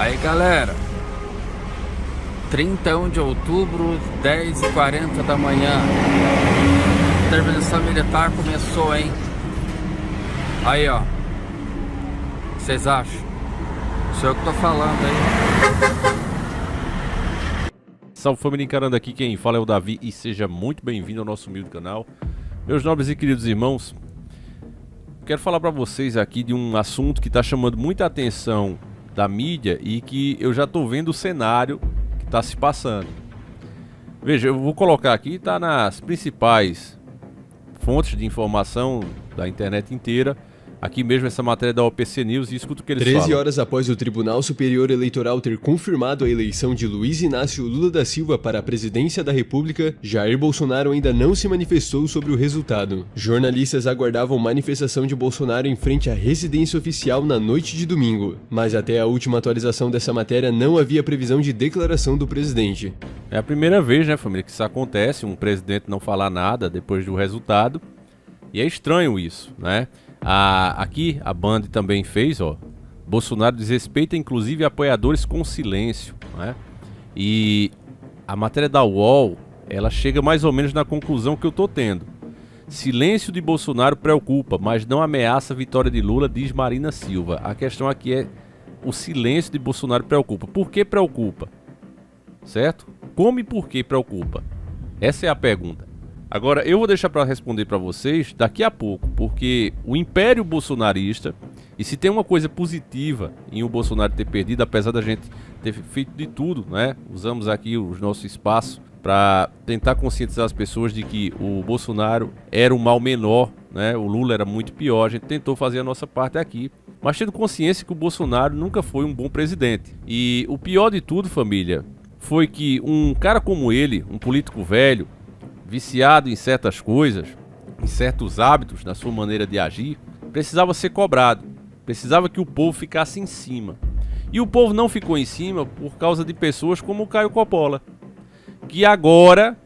Aí galera, 31 de outubro, 10h40 da manhã. Intervenção militar começou, hein? Aí ó, vocês acham? Sou eu que tô falando aí. Salve família, encarando aqui, quem fala é o Davi e seja muito bem-vindo ao nosso humilde canal. Meus nobres e queridos irmãos, quero falar para vocês aqui de um assunto que está chamando muita atenção da mídia e que eu já estou vendo o cenário que está se passando. Veja, eu vou colocar aqui, está nas principais fontes de informação da internet inteira. Aqui mesmo essa matéria da OPC News e escuta o que eles falam. 13 horas após o Tribunal Superior Eleitoral ter confirmado a eleição de Luiz Inácio Lula da Silva para a presidência da República, Jair Bolsonaro ainda não se manifestou sobre o resultado. Jornalistas aguardavam manifestação de Bolsonaro em frente à residência oficial na noite de domingo, mas até a última atualização dessa matéria não havia previsão de declaração do presidente. É a primeira vez, né, família, que isso acontece, um presidente não falar nada depois do resultado, e é estranho isso, né? Aqui a Band também fez, ó. Bolsonaro desrespeita inclusive apoiadores com silêncio, né? E a matéria da UOL, ela chega mais ou menos na conclusão que eu tô tendo. Silêncio de Bolsonaro preocupa, mas não ameaça a vitória de Lula, diz Marina Silva. A questão aqui é: o silêncio de Bolsonaro preocupa. Por que preocupa? Certo? Como e por que preocupa? Essa é a pergunta. Agora, eu vou deixar para responder para vocês daqui a pouco, porque o império bolsonarista, e se tem uma coisa positiva em o Bolsonaro ter perdido, apesar da gente ter feito de tudo, né? Usamos aqui o nosso espaço para tentar conscientizar as pessoas de que o Bolsonaro era um mal menor, né? O Lula era muito pior, a gente tentou fazer a nossa parte aqui, mas tendo consciência que o Bolsonaro nunca foi um bom presidente. E o pior de tudo, família, foi que um cara como ele, um político velho, viciado em certas coisas, em certos hábitos, na sua maneira de agir, precisava ser cobrado, precisava que o povo ficasse em cima. E o povo não ficou em cima por causa de pessoas como o Caio Coppola, que agora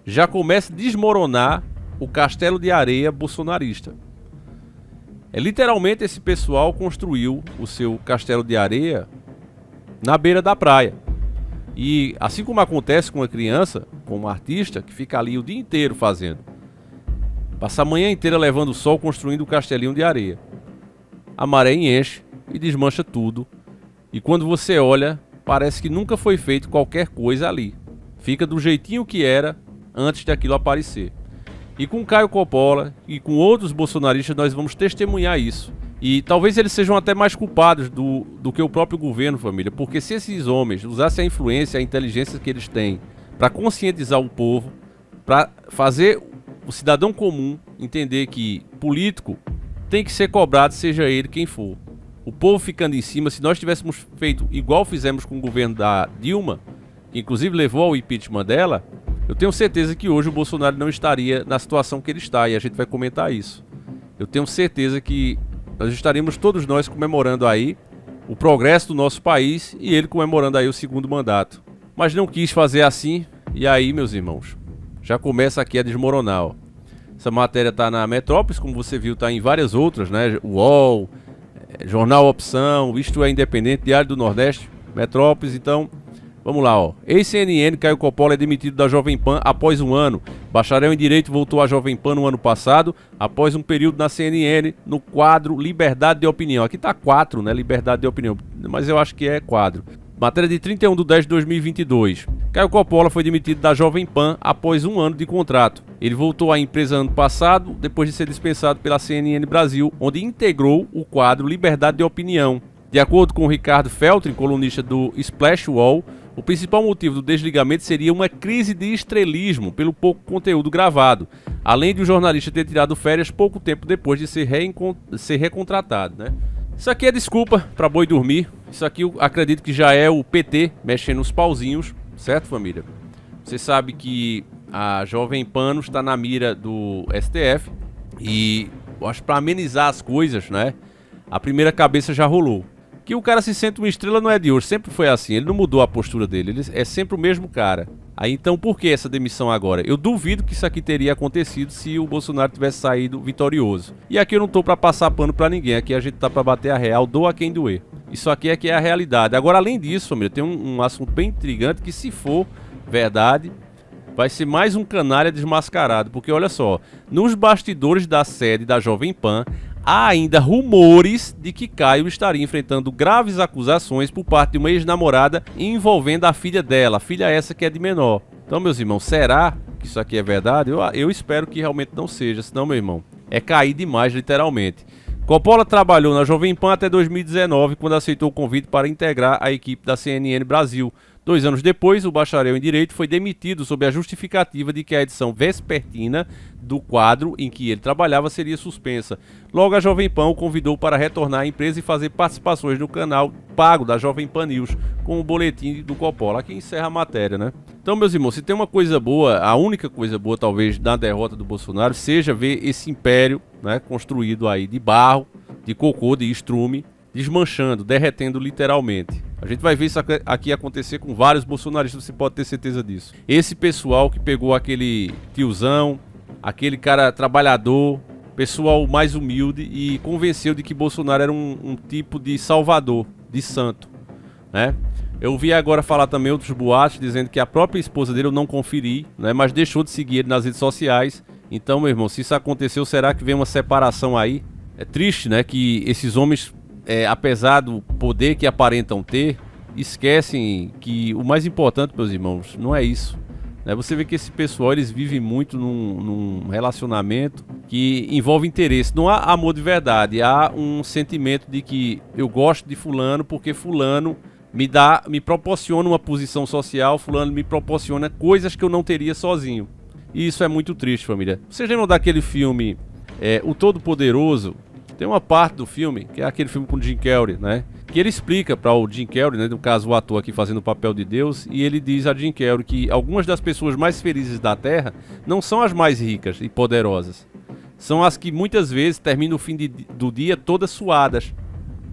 já começa a desmoronar o castelo de areia bolsonarista. Literalmente esse pessoal construiu o seu castelo de areia na beira da praia. E assim como acontece com uma criança, com um artista que fica ali o dia inteiro fazendo, passa a manhã inteira levando o sol construindo um castelinho de areia. A maré enche e desmancha tudo, e quando você olha, parece que nunca foi feito qualquer coisa ali. Fica do jeitinho que era antes de aquilo aparecer. E com Caio Coppola e com outros bolsonaristas nós vamos testemunhar isso. E talvez eles sejam até mais culpados do que o próprio governo, família. Porque se esses homens usassem a influência, a inteligência que eles têm para conscientizar o povo, para fazer o cidadão comum entender que político tem que ser cobrado, seja ele quem for. O povo ficando em cima, se nós tivéssemos feito igual fizemos com o governo da Dilma, que inclusive levou ao impeachment dela, eu tenho certeza que hoje o Bolsonaro não estaria na situação que ele está, e a gente vai comentar isso. Eu tenho certeza que nós estaríamos todos nós comemorando aí o progresso do nosso país e ele comemorando aí o segundo mandato. Mas não quis fazer assim, e aí, meus irmãos, já começa aqui a desmoronar, ó. Essa matéria tá na Metrópolis, como você viu, tá em várias outras, né? UOL, Jornal Opção, Isto é Independente, Diário do Nordeste, Metrópolis. Então, vamos lá, ó. Ex-CNN, Caio Coppola é demitido da Jovem Pan após um ano. Bacharel em Direito voltou à Jovem Pan no ano passado, após um período na CNN, no quadro Liberdade de Opinião. Aqui tá 4, né? Liberdade de Opinião, mas eu acho que é quadro. Matéria de 31/10/2022. Caio Coppola foi demitido da Jovem Pan após um ano de contrato. Ele voltou à empresa ano passado, depois de ser dispensado pela CNN Brasil, onde integrou o quadro Liberdade de Opinião. De acordo com Ricardo Feltrin, colunista do Splash Wall, o principal motivo do desligamento seria uma crise de estrelismo pelo pouco conteúdo gravado, além de o jornalista ter tirado férias pouco tempo depois de ser recontratado, né? Isso aqui é desculpa para boi dormir. Isso aqui eu acredito que já é o PT mexendo os pauzinhos, certo, família? Você sabe que a Jovem Pan está na mira do STF e eu acho para amenizar as coisas, né? A primeira cabeça já rolou. Que o cara se sente uma estrela não é de hoje, sempre foi assim, ele não mudou a postura dele, ele é sempre o mesmo cara. Aí então por que essa demissão agora? Eu duvido que isso aqui teria acontecido se o Bolsonaro tivesse saído vitorioso. E aqui eu não tô pra passar pano pra ninguém, aqui a gente tá pra bater a real, doa quem doer. Isso aqui é que é a realidade. Agora, além disso, família, tem um assunto bem intrigante que, se for verdade, vai ser mais um canalha desmascarado. Porque, olha só, nos bastidores da sede da Jovem Pan, há ainda rumores de que Caio estaria enfrentando graves acusações por parte de uma ex-namorada envolvendo a filha dela, a filha essa que é de menor. Então, meus irmãos, será que isso aqui é verdade? Eu espero que realmente não seja, senão, meu irmão, é cair demais, literalmente. Coppola trabalhou na Jovem Pan até 2019, quando aceitou o convite para integrar a equipe da CNN Brasil. 2 anos depois, o bacharel em Direito foi demitido sob a justificativa de que a edição vespertina do quadro em que ele trabalhava seria suspensa. Logo, a Jovem Pan o convidou para retornar à empresa e fazer participações no canal pago da Jovem Pan News, com o boletim do Coppola. Aqui encerra a matéria, né? Então, meus irmãos, se tem uma coisa boa, a única coisa boa, talvez, da derrota do Bolsonaro, seja ver esse império, né, construído aí de barro, de cocô, de estrume, desmanchando, derretendo literalmente. A gente vai ver isso aqui acontecer com vários bolsonaristas, você pode ter certeza disso. Esse pessoal que pegou aquele tiozão, aquele cara trabalhador, pessoal mais humilde e convenceu de que Bolsonaro era um tipo de salvador, de santo, né? Eu vi agora falar também outros boatos dizendo que a própria esposa dele eu não conferi, né, mas deixou de seguir ele nas redes sociais. Então, meu irmão, se isso aconteceu, será que vem uma separação aí? É triste, né, que esses homens, apesar do poder que aparentam ter, esquecem que o mais importante, meus irmãos, não é isso. Né? Você vê que esse pessoal, eles vivem muito num relacionamento que envolve interesse. Não há amor de verdade, há um sentimento de que eu gosto de fulano porque fulano me proporciona uma posição social, fulano me proporciona coisas que eu não teria sozinho. E isso é muito triste, família. Vocês lembram daquele filme O Todo-Poderoso? Tem uma parte do filme, que é aquele filme com o Jim Carrey, né? Que ele explica para o Jim Carrey, né, no caso o ator aqui fazendo o papel de Deus, e ele diz a Jim Carrey que algumas das pessoas mais felizes da Terra não são as mais ricas e poderosas. São as que muitas vezes terminam o fim do dia todas suadas.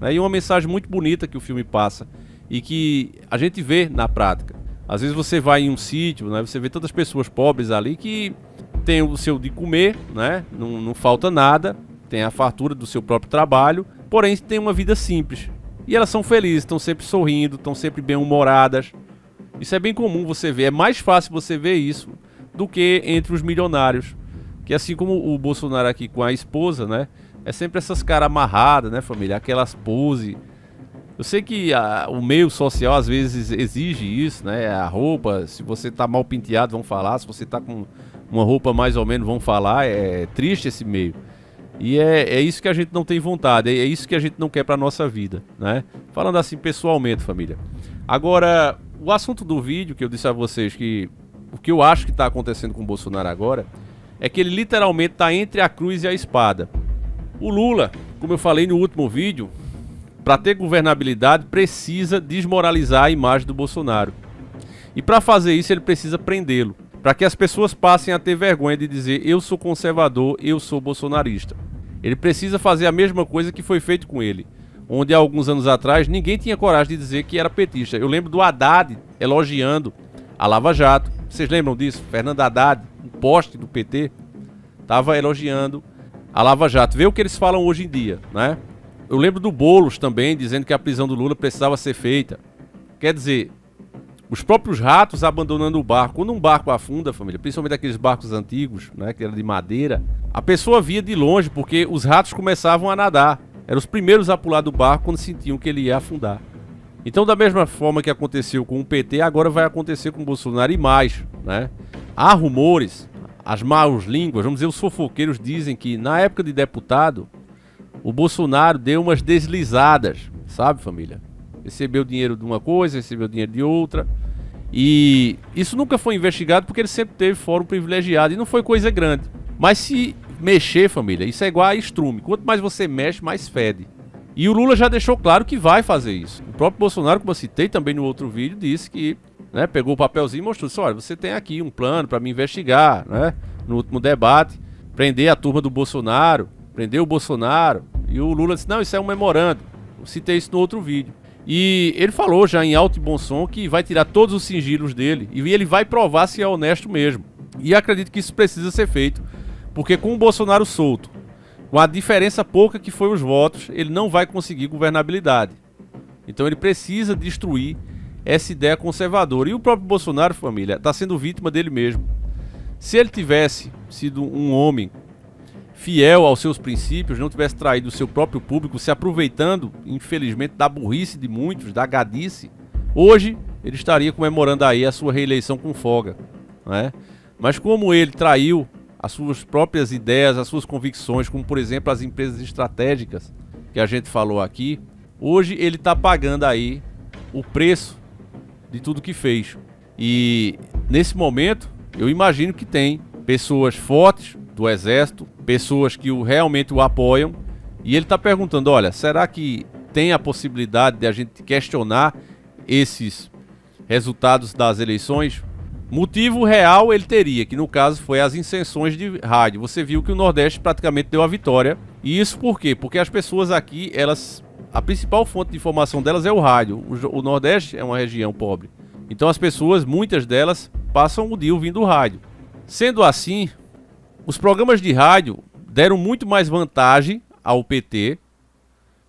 Né? E uma mensagem muito bonita que o filme passa e que a gente vê na prática. Às vezes você vai em um sítio, né, você vê tantas pessoas pobres ali que tem o seu de comer, né, não falta nada, tem a fartura do seu próprio trabalho, porém tem uma vida simples. E elas são felizes, estão sempre sorrindo, estão sempre bem-humoradas. Isso é bem comum você ver, é mais fácil você ver isso do que entre os milionários. Que assim como o Bolsonaro aqui com a esposa, né, é sempre essas caras amarradas, né, família, aquelas poses. Eu sei que o meio social às vezes exige isso, né, a roupa, se você tá mal penteado vão falar, se você tá com uma roupa mais ou menos vão falar, é triste esse meio. E é isso que a gente não tem vontade, é isso que a gente não quer pra nossa vida, né? Falando assim pessoalmente, família. Agora, o assunto do vídeo que eu disse a vocês que o que eu acho que tá acontecendo com o Bolsonaro agora é que ele literalmente tá entre a cruz e a espada. O Lula, como eu falei no último vídeo, para ter governabilidade precisa desmoralizar a imagem do Bolsonaro. E para fazer isso ele precisa prendê-lo, para que as pessoas passem a ter vergonha de dizer eu sou conservador, eu sou bolsonarista. Ele precisa fazer a mesma coisa que foi feito com ele, onde há alguns anos atrás ninguém tinha coragem de dizer que era petista. Eu lembro do Haddad elogiando a Lava Jato. Vocês lembram disso? Fernando Haddad, um poste do PT, estava elogiando a Lava Jato. Vê o que eles falam hoje em dia, né? Eu lembro do Boulos também dizendo que a prisão do Lula precisava ser feita. Quer dizer, os próprios ratos abandonando o barco. Quando um barco afunda, família, principalmente aqueles barcos antigos, né, que era de madeira, a pessoa via de longe porque os ratos começavam a nadar. Eram os primeiros a pular do barco quando sentiam que ele ia afundar. Então, da mesma forma que aconteceu com o PT, agora vai acontecer com o Bolsonaro e mais, né? Há rumores, as más línguas, vamos dizer, os fofoqueiros dizem que na época de deputado, o Bolsonaro deu umas deslizadas, sabe, família? Recebeu dinheiro de uma coisa, recebeu dinheiro de outra. E isso nunca foi investigado porque ele sempre teve fórum privilegiado e não foi coisa grande. Mas se mexer, família, isso é igual a estrume. Quanto mais você mexe, mais fede. E o Lula já deixou claro que vai fazer isso. O próprio Bolsonaro, como eu citei também no outro vídeo, disse que, né, pegou o papelzinho e mostrou assim, olha, você tem aqui um plano para me investigar, né? No último debate, prender a turma do Bolsonaro, prender o Bolsonaro. E o Lula disse, não, isso é um memorando. Eu citei isso no outro vídeo. E ele falou já em alto e bom som que vai tirar todos os sigilos dele e ele vai provar se é honesto mesmo. E acredito que isso precisa ser feito, porque com o Bolsonaro solto, com a diferença pouca que foi os votos, ele não vai conseguir governabilidade. Então ele precisa destruir essa ideia conservadora. E o próprio Bolsonaro, família, está sendo vítima dele mesmo. Se ele tivesse sido um homem fiel aos seus princípios, não tivesse traído o seu próprio público, se aproveitando, infelizmente, da burrice de muitos, da gadice, hoje ele estaria comemorando aí a sua reeleição com folga, né? Mas como ele traiu as suas próprias ideias, as suas convicções, como por exemplo as empresas estratégicas que a gente falou aqui, hoje ele está pagando aí o preço de tudo que fez. E nesse momento eu imagino que tem pessoas fortes do exército, pessoas que realmente o apoiam, e ele está perguntando, olha, será que tem a possibilidade de a gente questionar esses resultados das eleições? Motivo real ele teria, que no caso foi as isenções de rádio. Você viu que o Nordeste praticamente deu a vitória. E isso por quê? Porque as pessoas aqui, a principal fonte de informação delas é o rádio. O Nordeste é uma região pobre. Então as pessoas, muitas delas, passam o dia ouvindo o rádio. Sendo assim, os programas de rádio deram muito mais vantagem ao PT,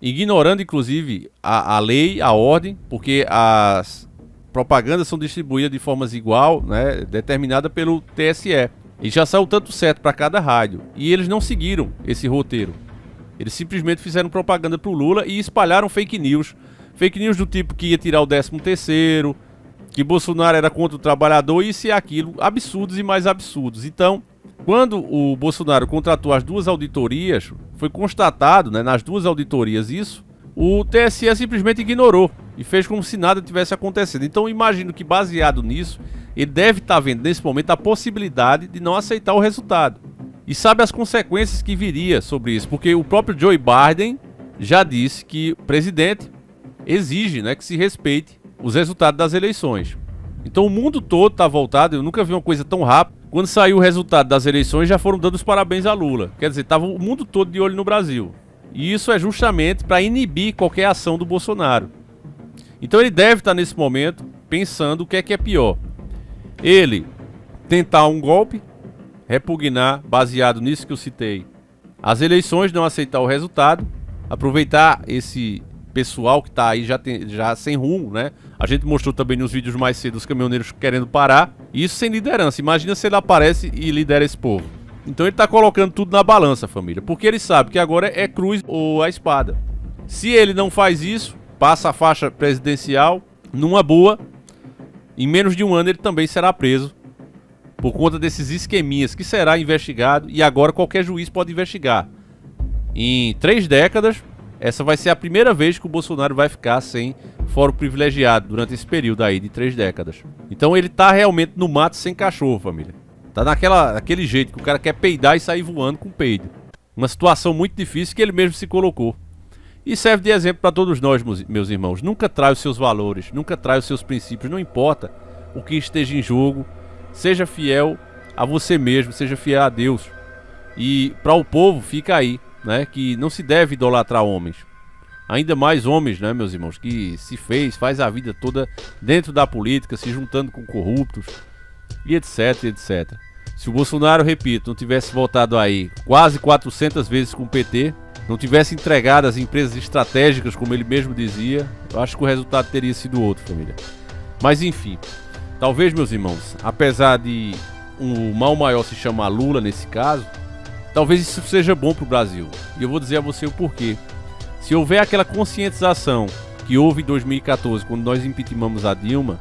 ignorando inclusive a lei, a ordem, porque as propagandas são distribuídas de formas igual, né, determinada pelo TSE. E já saiu tanto certo para cada rádio. E eles não seguiram esse roteiro. Eles simplesmente fizeram propaganda pro Lula e espalharam fake news. Fake news do tipo que ia tirar o 13º, que Bolsonaro era contra o trabalhador, isso e aquilo. Absurdos e mais absurdos. Então, quando o Bolsonaro contratou as duas auditorias, foi constatado, né, nas duas auditorias isso, o TSE simplesmente ignorou e fez como se nada tivesse acontecido. Então eu imagino que baseado nisso, ele deve estar vendo nesse momento a possibilidade de não aceitar o resultado. E sabe as consequências que viria sobre isso, porque o próprio Joe Biden já disse que o presidente exige, né, que se respeite os resultados das eleições. Então o mundo todo está voltado, eu nunca vi uma coisa tão rápida. Quando saiu o resultado das eleições já foram dando os parabéns a Lula. Quer dizer, estava o mundo todo de olho no Brasil. E isso é justamente para inibir qualquer ação do Bolsonaro. Então ele deve estar nesse momento pensando o que é pior. Ele tentar um golpe, repugnar, baseado nisso que eu citei, as eleições, não aceitar o resultado, aproveitar esse pessoal que está aí já sem rumo, né? A gente mostrou também nos vídeos mais cedo os caminhoneiros querendo parar, e isso sem liderança. Imagina se ele aparece e lidera esse povo. Então ele está colocando tudo na balança, família, porque ele sabe que agora é cruz ou a espada. Se ele não faz isso, passa a faixa presidencial numa boa, em menos de um ano ele também será preso por conta desses esqueminhas que será investigado, e agora qualquer juiz pode investigar. Em 3 décadas, essa vai ser a primeira vez que o Bolsonaro vai ficar sem fórum privilegiado durante esse período aí de 3 décadas. Então ele tá realmente no mato sem cachorro, família. Tá naquele jeito que o cara quer peidar e sair voando com peido. Uma situação muito difícil que ele mesmo se colocou. E serve de exemplo para todos nós, meus irmãos. Nunca trai os seus valores, nunca trai os seus princípios, não importa o que esteja em jogo. Seja fiel a você mesmo, seja fiel a Deus. E para o povo fica aí, né, que não se deve idolatrar homens. Ainda mais homens, né, meus irmãos, que faz a vida toda dentro da política, se juntando com corruptos e etc, etc. Se o Bolsonaro, repito, não tivesse votado aí quase 400 vezes com o PT, não tivesse entregado as empresas estratégicas, como ele mesmo dizia, eu acho que o resultado teria sido outro, família. Mas enfim, talvez, meus irmãos, apesar de um mal maior se chamar Lula nesse caso, talvez isso seja bom para o Brasil. E eu vou dizer a você o porquê. Se houver aquela conscientização que houve em 2014, quando nós impeachmentamos a Dilma,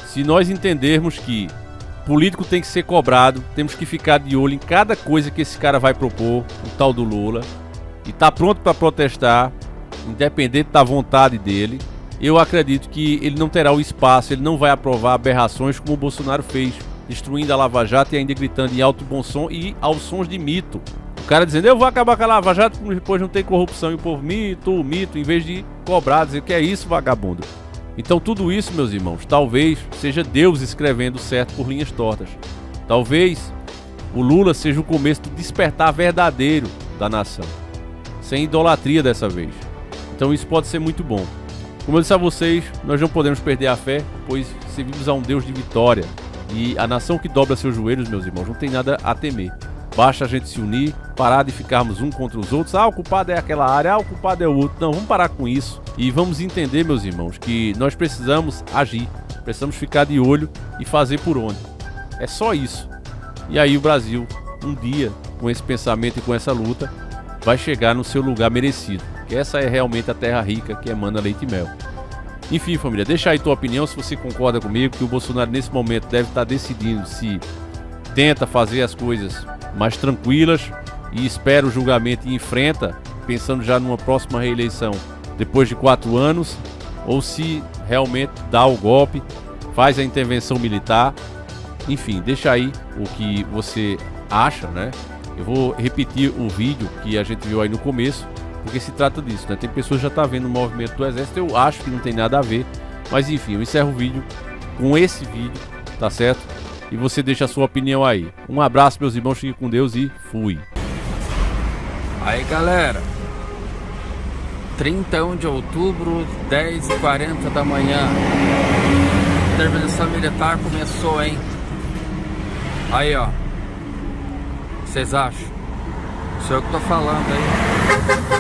se nós entendermos que político tem que ser cobrado, temos que ficar de olho em cada coisa que esse cara vai propor, o tal do Lula, e tá pronto para protestar, independente da vontade dele, eu acredito que ele não terá o espaço, ele não vai aprovar aberrações como o Bolsonaro fez, destruindo a Lava Jato e ainda gritando em alto bom som e aos sons de mito. O cara dizendo, eu vou acabar com a Lava Jato, depois não tem corrupção, e o povo mito, em vez de cobrar, dizer que é isso, vagabundo. Então tudo isso, meus irmãos, talvez seja Deus escrevendo certo por linhas tortas. Talvez o Lula seja o começo do despertar verdadeiro da nação, sem idolatria dessa vez. Então isso pode ser muito bom. Como eu disse a vocês, nós não podemos perder a fé, pois servimos a um Deus de vitória. E a nação que dobra seus joelhos, meus irmãos, não tem nada a temer. Basta a gente se unir, parar de ficarmos um contra os outros. Ah, o culpado é aquela área, o culpado é o outro. Não, vamos parar com isso e vamos entender, meus irmãos, que nós precisamos agir, precisamos ficar de olho e fazer por onde. É só isso. E aí o Brasil, um dia, com esse pensamento e com essa luta, vai chegar no seu lugar merecido. Que essa é realmente a terra rica que emana leite e mel. Enfim, família, deixa aí tua opinião se você concorda comigo que o Bolsonaro nesse momento deve estar decidindo se tenta fazer as coisas mais tranquilas e espera o julgamento e enfrenta, pensando já numa próxima reeleição depois de 4 anos, ou se realmente dá o golpe, faz a intervenção militar. Enfim, deixa aí o que você acha, né? Eu vou repetir o vídeo que a gente viu aí no começo, porque se trata disso, né? Tem pessoas que já estão vendo o movimento do exército, eu acho que não tem nada a ver, mas enfim, eu encerro o vídeo com esse vídeo, tá certo? E você deixa a sua opinião aí. Um abraço, meus irmãos, fiquem com Deus e fui. Aí, galera, 31 de outubro, 10h40 da manhã, a intervenção militar começou, hein? Aí, ó, vocês acham? Sou eu que tô falando aí.